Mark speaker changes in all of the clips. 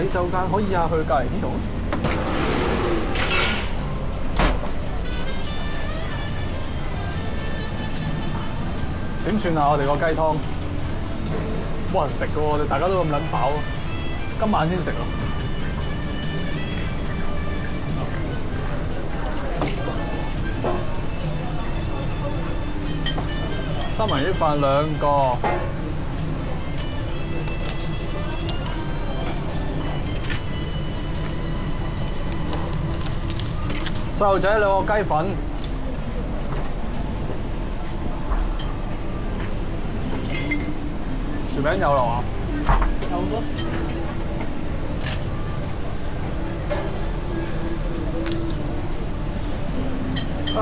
Speaker 1: 洗手間可以啊，去隔離呢度。點算啊？我哋個雞湯冇人食嘅喎，大家都咁撚飽，今晚先食咯。三文魚飯2個。細路仔2個雞粉。薯餅有啦嘛？有好多薯餅。啊！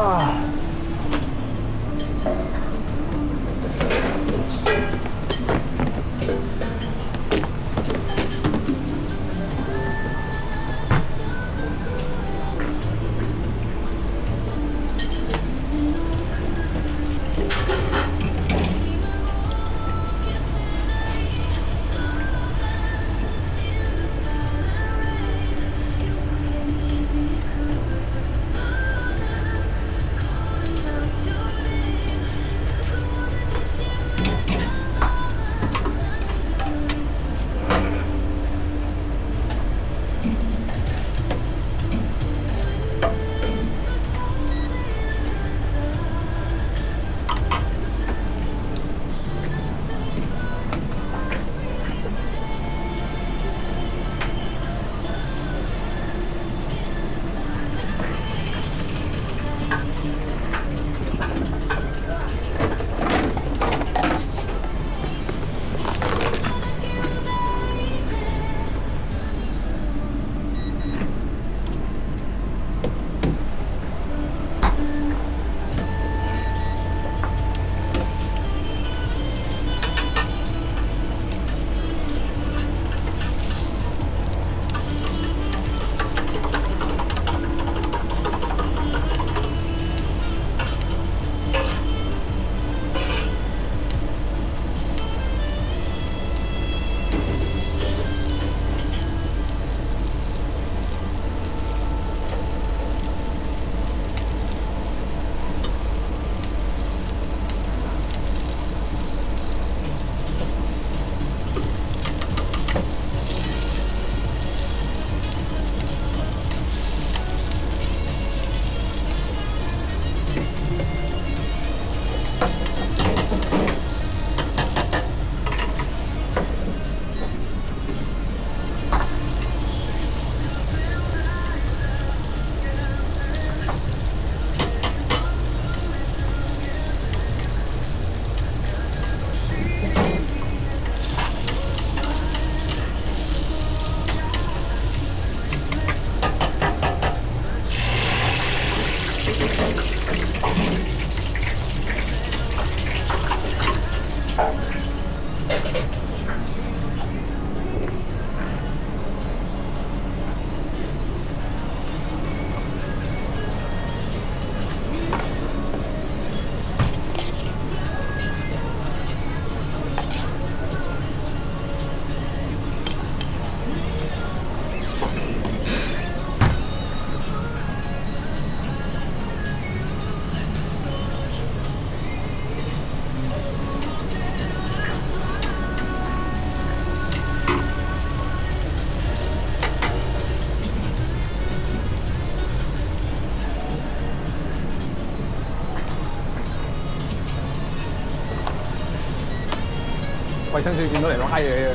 Speaker 1: 衛生署見到嚟拉你啊！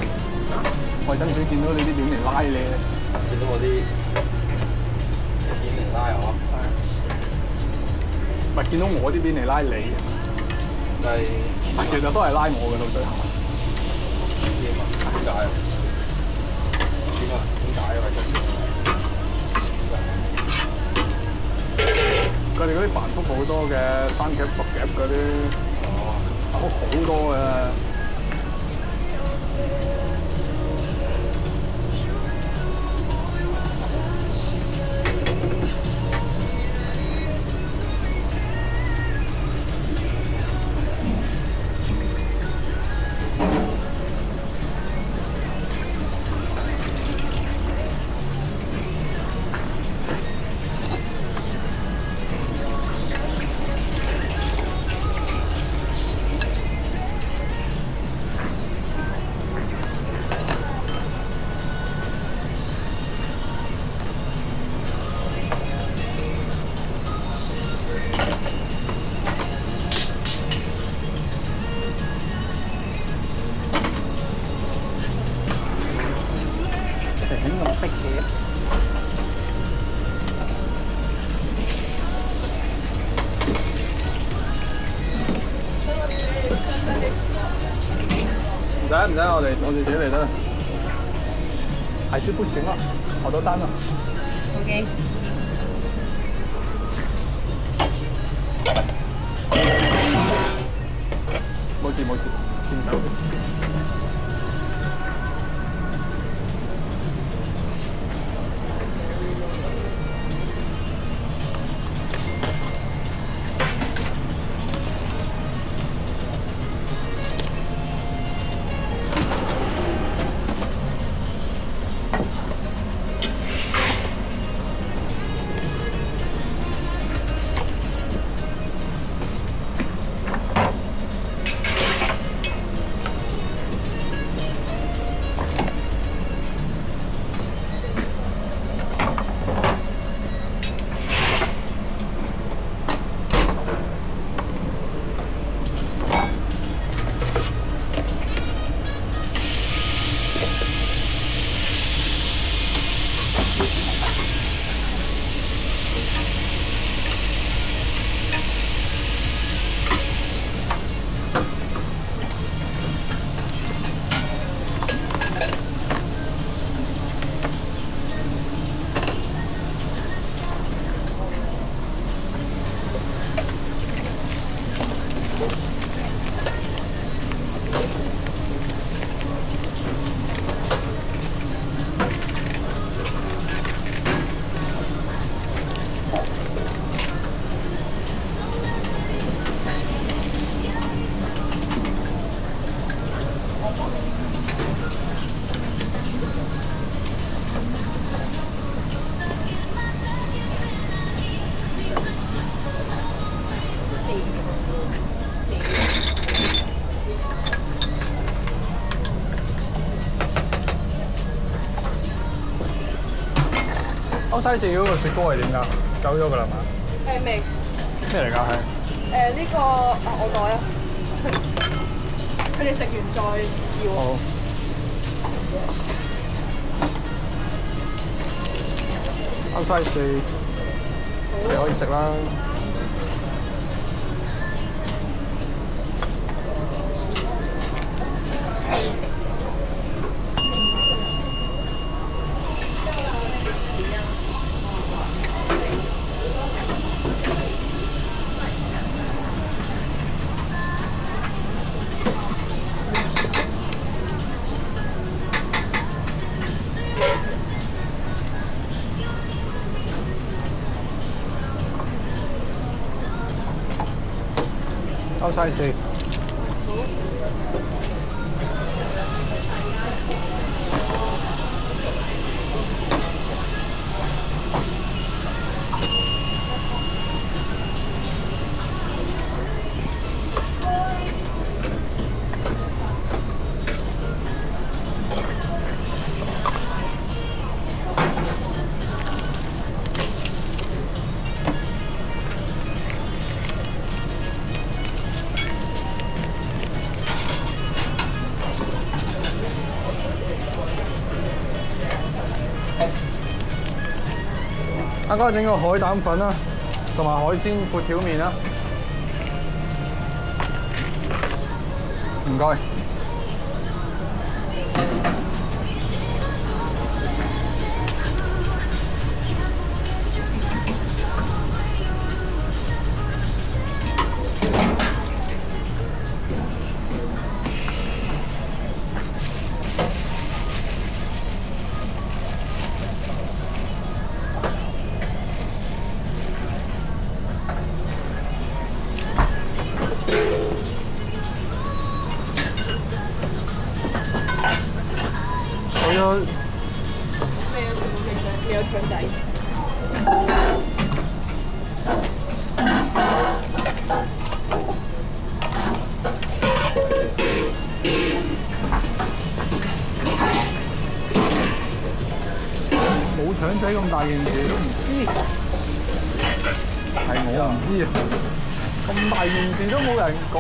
Speaker 1: 衛生署見到你啲片嚟拉你啊！
Speaker 2: 見到我啲片嚟拉我，
Speaker 1: 唔係見到我啲片嚟拉你，
Speaker 2: 就係
Speaker 1: 其實都係拉我嘅到最後。
Speaker 2: 點解啊？點解啊？
Speaker 1: 佢哋嗰啲繁複好多嘅生夾熟夾嗰啲，好多嘅。
Speaker 3: 亂咁逼嘅。
Speaker 1: 唔使，我哋自己嚟得。還是不行啊，好多單啊。
Speaker 4: OK。
Speaker 1: 冇事，先走。歐西士嗰個雪糕係點㗎？走咗㗎啦嘛？
Speaker 4: 未。
Speaker 1: 咩嚟㗎？係
Speaker 4: 呢個我袋啊，佢哋食完再要。
Speaker 1: 好。歐西士，你可以食啦。歐西士。阿哥整個海膽粉啦，同埋海鮮闊條麵啦。唔該。
Speaker 4: 未有腸仔。
Speaker 1: 冇腸仔咁大件事都唔知，係我唔知啊！咁大件事都冇人講。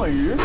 Speaker 1: 魚。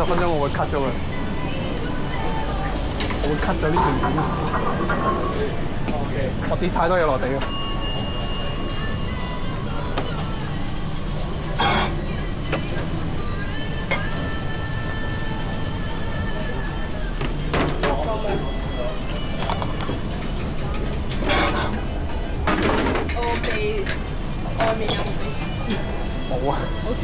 Speaker 1: 10分鐘我會 cut 咗佢，我會 cut 咗呢段片。我跌太多嘢落地啊！
Speaker 4: 我鼻外面有冇鼻屎？
Speaker 1: 冇啊。
Speaker 4: OK。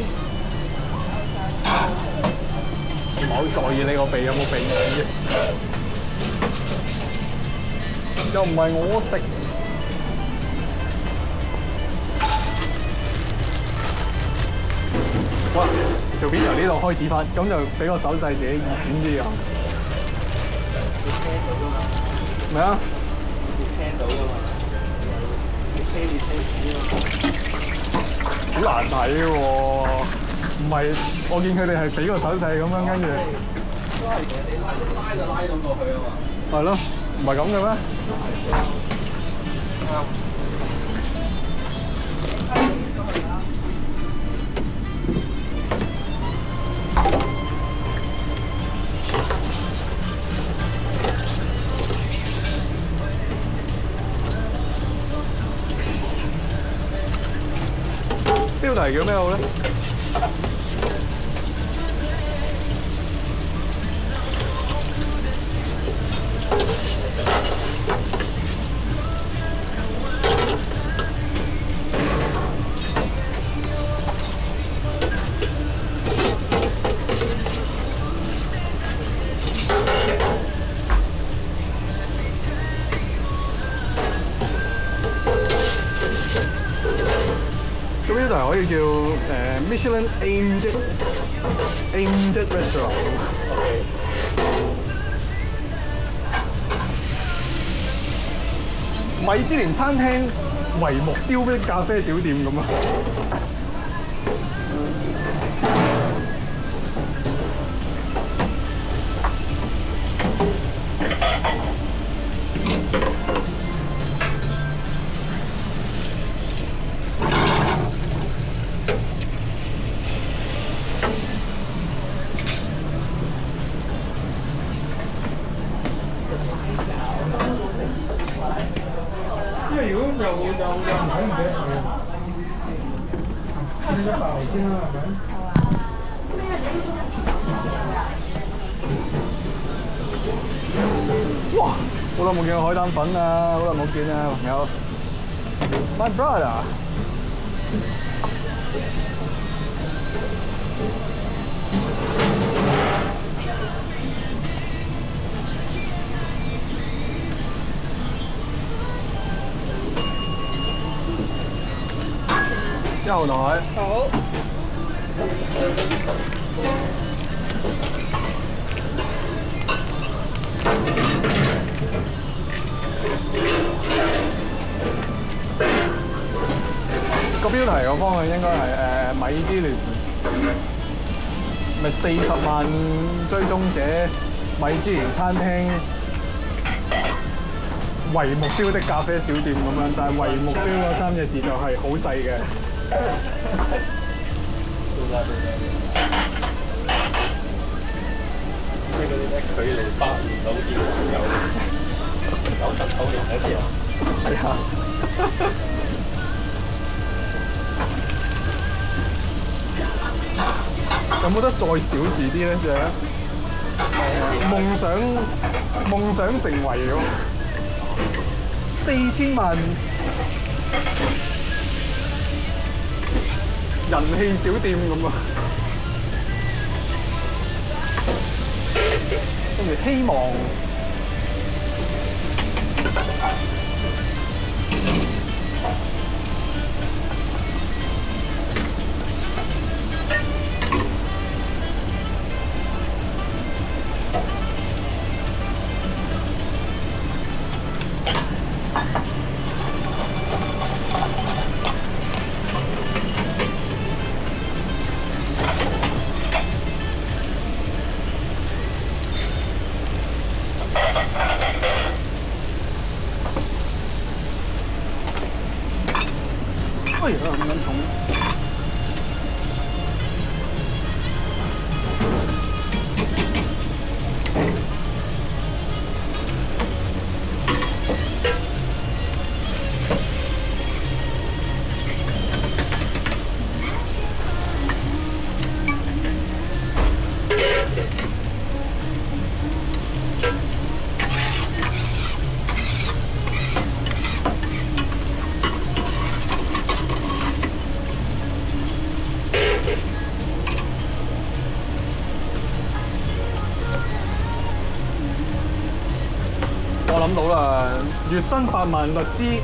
Speaker 1: 唔好在意你個鼻有冇鼻屎啊！又唔係我食。好啦，條片由呢度開始拍，咁就俾個手勢自己易剪啲啊！
Speaker 2: 你聽到㗎嘛？
Speaker 1: 咩啊？
Speaker 2: 你聽到㗎嘛？你聽啊！
Speaker 1: 好難睇喎，唔係我見佢哋係俾個手勢咁樣，跟住
Speaker 2: 都係嘅，你拉就拉到過去啊嘛。
Speaker 1: 係咯，唔係咁嘅咩？
Speaker 2: 啱。
Speaker 1: 標題叫咩好咧？係可以叫Michelin aimed restaurant。米芝蓮餐廳為目標的咖啡小店咁啊！因為如果又唔睇唔記得咗，先100毫先啦，係咪？哇！好耐冇見過海膽粉啊，好耐冇見啊，朋友。My brother。1號台。
Speaker 4: 好。
Speaker 1: 個標題個方向應該係米芝蓮，咪40萬追蹤者，米芝蓮餐廳為目標的咖啡小店咁樣，但係為目標嗰3隻字就係好細嘅。
Speaker 2: 即係嗰啲咩距離8年老店有99年嗰啲啊？
Speaker 1: 係啊。有冇得再少字啲咧？就係夢想成為咗4000萬人氣小店咁啊！跟住希望哎呀，咁重！我諗到啦，月薪8萬律師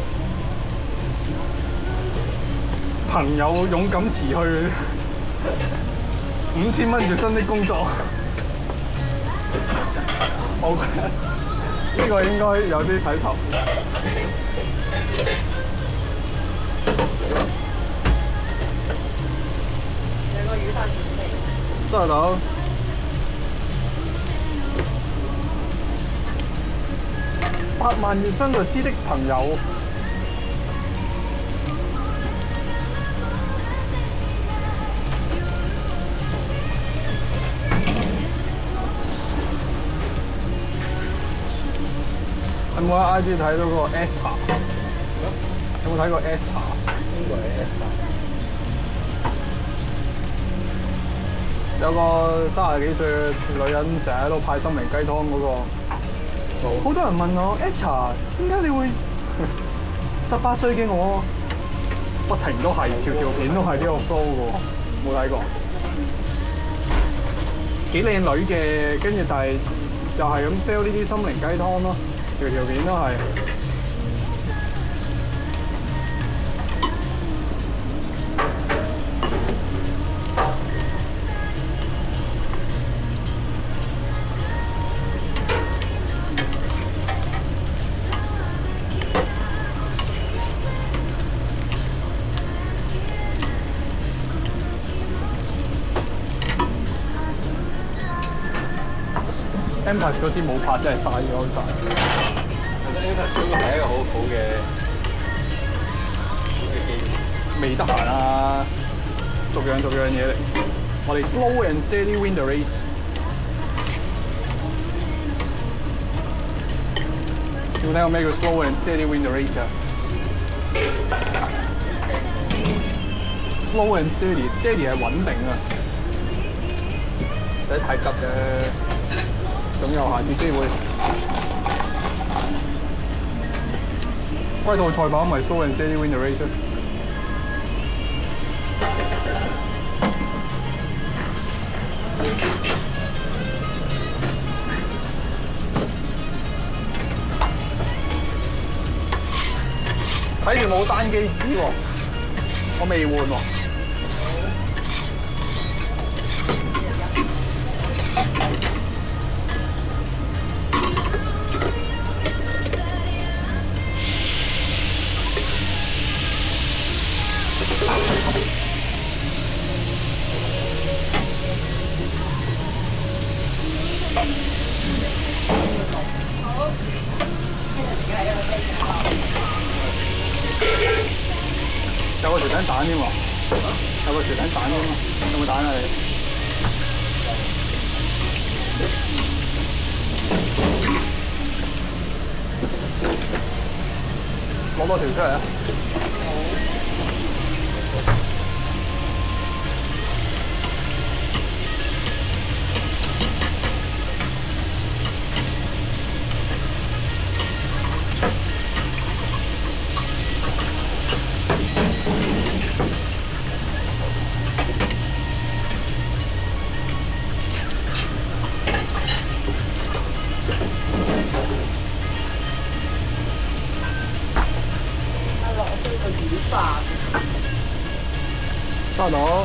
Speaker 1: 朋友勇敢辭去5000蚊月薪的工作，我覺得呢個應該有啲睇頭。
Speaker 4: 兩個魚飯準備。
Speaker 1: 收得到。8萬月薪律師的朋友，有冇喺 IG 睇到個 Esther？ 有冇睇過 Esther？
Speaker 2: 邊個係 Esther？
Speaker 1: 有個30幾歲嘅女人，成日喺度派心靈雞湯嗰個。好多人問我 Esther， 點解你會18歲嘅我不停都係條片都係呢個 flow 嘅喎，冇睇過。幾靚女嘅，跟住但係就係咁 sell 呢啲心靈雞湯咯，條片都係。Empress 嗰支冇拍真係嘥咗晒。
Speaker 2: 其實 Empress 嗰個係一個好好嘅機會。
Speaker 1: 未得閒啊，逐樣嘢嚟。我哋 slow and steady win the race。有冇聽過咩叫 slow and steady win the race 啊？Slow and steady 係穩定啊，唔使太急嘅，咁有下次機會。龜兔賽跑咪 slow and steady win the race 咯。睇住冇單機紙喎，我未換喎。有個薯餅蛋添喎，有個薯餅蛋添喎，有冇蛋啊你？攞多條出嚟啊！收到。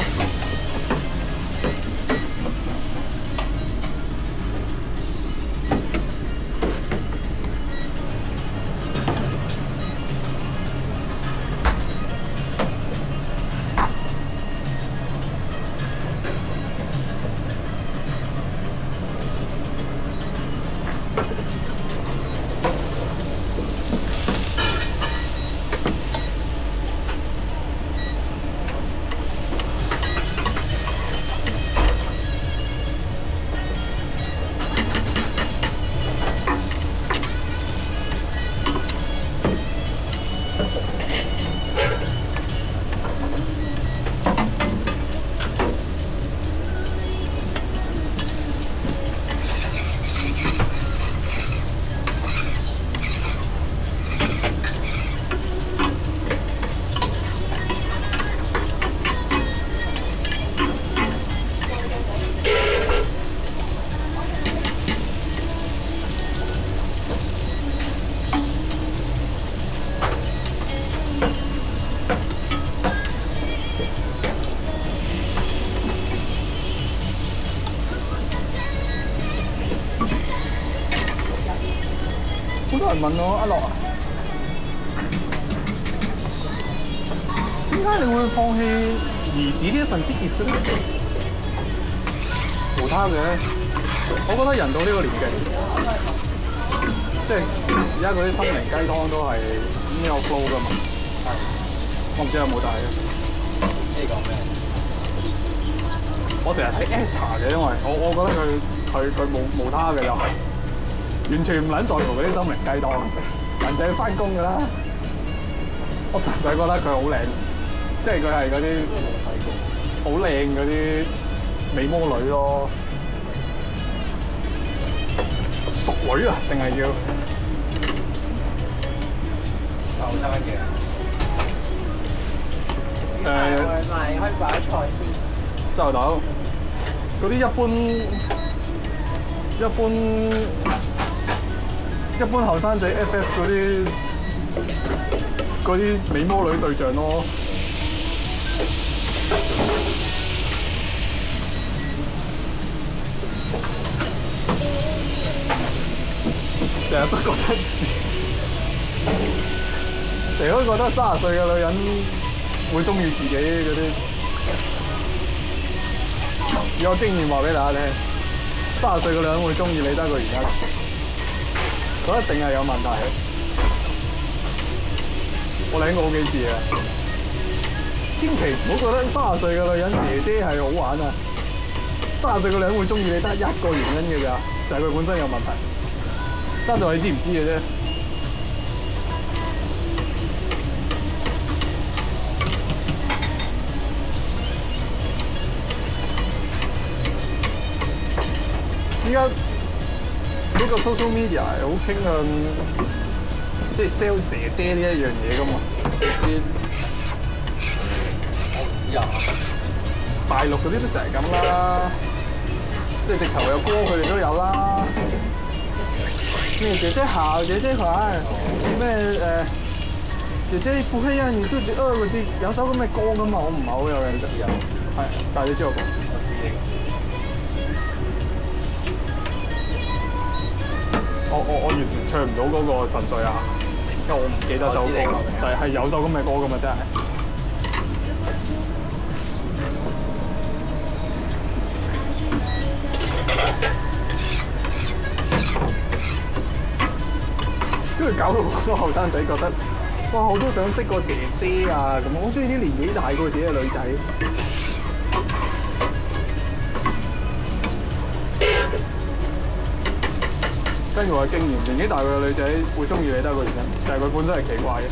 Speaker 1: 好多人問我阿樂啊，點解你會放棄兒子呢一份職業嘅咧？無他嘅，我覺得人到呢個年紀，即係而家嗰啲心靈雞湯都係呢個 flow 㗎嘛。我唔知有冇帶嘅。
Speaker 2: 呢講咩？
Speaker 1: 我成日睇 Esther 嘅，因為我覺得佢無他嘅又係。完全唔撚在乎嗰啲心靈雞湯，人就係翻工㗎啦。我實在覺得佢好靚，即係佢係嗰啲好靚嗰啲美魔女咯，淑女啊，定係叫
Speaker 2: 後生嘅。
Speaker 4: 賣開把菜先。
Speaker 1: 收到。嗰啲一般後生仔 FF 嗰啲美魔女對象咯。成日都覺得30歲嘅女人會中意自己嗰啲，有經驗話俾大家聽。30歲嘅女人會中意你得一個原因，嗰一定係有問題。我領過好幾次啊，千祈唔好覺得30歲嘅女人姐姐係好玩啊！30歲嘅女人會中意你得一個原因嘅咋，就係佢本身有問題。爭在你知唔知嘅啫。依家呢個 social media 係好傾向即係 sell 姐姐呢一樣嘢噶嘛？
Speaker 2: 我唔知啊，
Speaker 1: 大陸嗰啲都成日咁啦，即係直頭有歌佢哋都有啦。咩姐姐好，姐姐款，咩姐姐不會讓你肚子餓嗰啲，有首咁嘅歌噶嘛？我唔係好有印象。係，但係你知我講。我完全唱唔到嗰個神髓啊，因為我唔記得首歌，但係有首咁嘅歌噶嘛，真係。跟住搞到好多後生仔覺得，哇！我都想識個姐姐啊，咁我中意啲年紀大過自己嘅女仔。根據我嘅經驗，年紀大嘅女仔會中意你得一個原因，就係佢本身係奇怪嘅。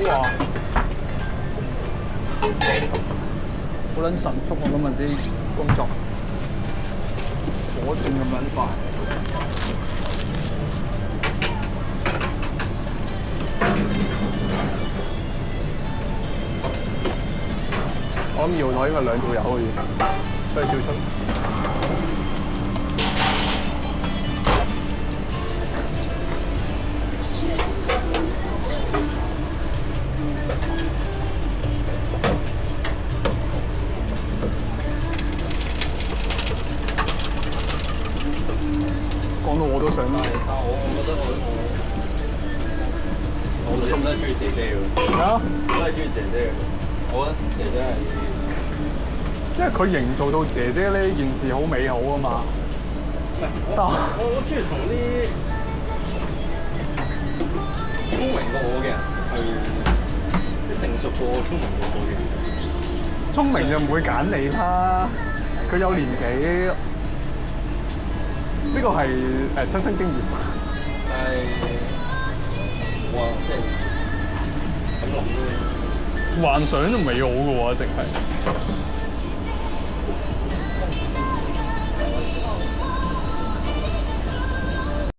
Speaker 1: 哇！好撚神速啊！今日啲工作，火箭咁撚快。我諗搖台應該2條友嘅要，所以照出。講到我都想拉。
Speaker 2: 但我覺得我都係中意姐姐嘅。
Speaker 1: 啊！
Speaker 2: 我都係中意姐姐嘅。我覺得姐姐係。
Speaker 1: 因為佢營造到姐姐呢件事好美好啊嘛。
Speaker 2: 我中意同啲聰明過我嘅人去，啲成熟過我、聰明過我嘅人。
Speaker 1: 聰明就唔會揀你啦，佢有年紀，呢個係親身經驗。
Speaker 2: 但係哇，即係咁諗咧，
Speaker 1: 幻想都美好嘅喎，一定係。